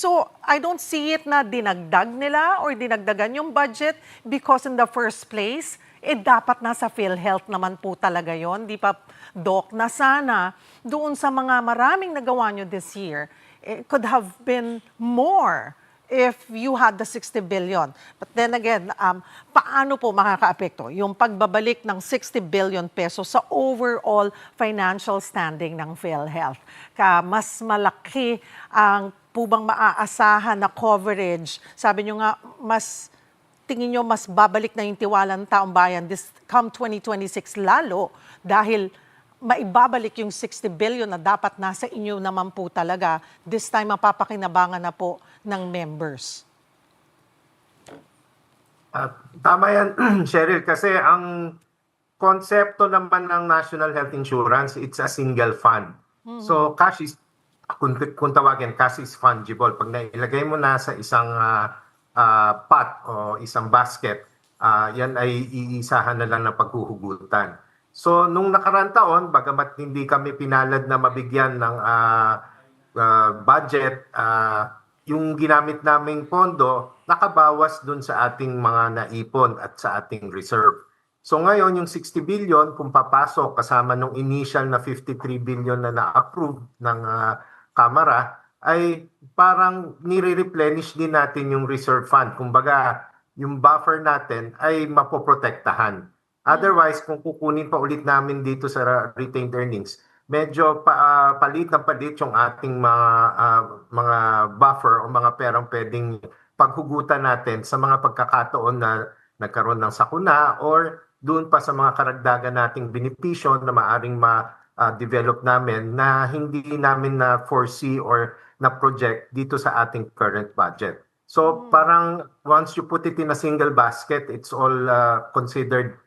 So I don't see it na dinagdag nila or dinagdagan yung budget because in the first place, dapat nasa PhilHealth naman po talaga yon, di pa, Doc, na sana doon sa mga maraming nagawa nyo this year, it could have been more if you had the 60 billion. But then again, paano po makakaapekto yung pagbabalik ng 60 billion pesos sa overall financial standing ng PhilHealth? Mas malaki ang po bang maaasahan na coverage? Sabi nyo nga, tingin nyo mas babalik na yung tiwala ng taong bayan this come 2026 lalo dahil maibabalik yung 60 billion na dapat nasa inyo naman po talaga. This time, mapapakinabangan na po ng members. Tama yan, Cheryl, kasi ang konsepto naman ng National Health Insurance, it's a single fund. So cash is, kung tawagin, cash is fungible. Pag nailagay mo na sa isang pot o isang basket, yan ay iisahan na lang ng paghuhugutan. So, nung nakaraan taon, bagamat hindi kami pinalad na mabigyan ng budget, yung ginamit naming pondo, nakabawas dun sa ating mga naipon at sa ating reserve. So ngayon, yung 60 billion, kung papasok kasama nung initial na 53 billion na na-approve ng Kamara, ay parang nire-replenish din natin yung reserve fund. Kumbaga, yung buffer natin ay mapoprotektahan. Otherwise, kung kukunin pa ulit namin dito sa retained earnings, medyo palit yung ating mga buffer o mga perang pwedeng paghugutan natin sa mga pagkakataon na nagkaroon ng sakuna or doon pa sa mga karagdagan nating benepisyo na maaring ma-develop namin na hindi namin na-foresee or na-project dito sa ating current budget. So parang once you put it in a single basket, it's all considered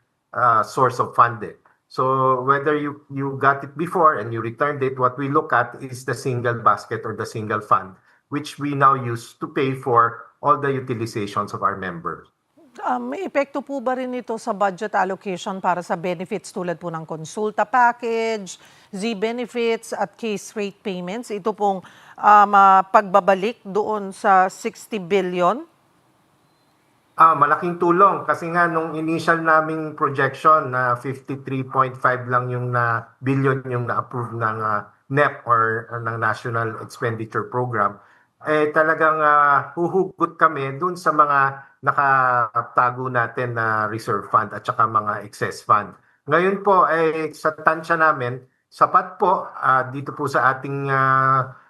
source of funding. So whether you got it before and you returned it, what we look at is the single basket or the single fund, which we now use to pay for all the utilizations of our members. May epekto po ba rin ito sa budget allocation para sa benefits tulad po ng konsulta package, Z-benefits at case rate payments? Ito pong pagbabalik doon sa 60 billion? Malaking tulong kasi nga nung initial naming projection na 53.5 lang yung billion yung na-approve ng NEP or ng National Expenditure Program, talagang huhugot kami dun sa mga nakatago natin na reserve fund at saka mga excess fund. Ngayon po sa tansya namin, sapat po dito po sa ating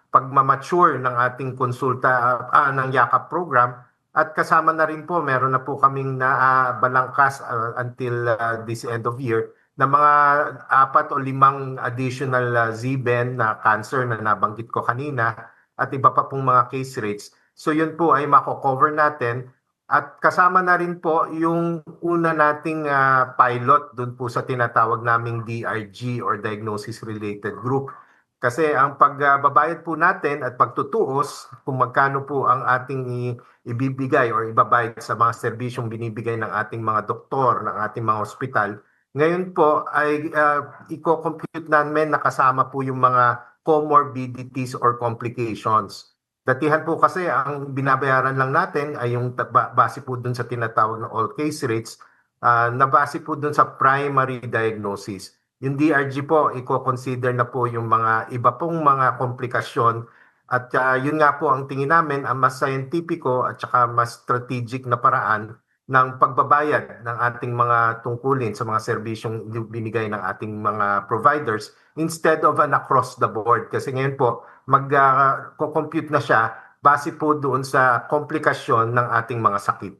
pagmamature ng ating konsulta ng YAKAP program. At kasama na rin po, meron na po kaming balangkas until this end of year na mga 4 o 5 additional Z-Ben na cancer na nabanggit ko kanina at iba pa pong mga case rates. So yun po ay mako-cover natin at kasama na rin po yung una nating pilot dun po sa tinatawag naming DRG or Diagnosis Related Group. Kasi ang pagbabayad po natin at pagtutuos kung magkano po ang ating ibibigay or ibabayad sa mga serbisyong binibigay ng ating mga doktor, ng ating mga ospital, ngayon po ay i-compute namin na kasama po yung mga comorbidities or complications. Datihan po kasi ang binabayaran lang natin ay yung base po dun sa tinatawag na all case rates na base po dun sa primary diagnosis. Yung DRG po, i-consider na po yung mga iba pong mga komplikasyon at yun nga po ang tingin namin ang mas scientifico at saka mas strategic na paraan ng pagbabayad ng ating mga tungkulin sa mga serbisyong binigay ng ating mga providers instead of an across the board. Kasi ngayon po, mag-compute na siya base po doon sa komplikasyon ng ating mga sakit.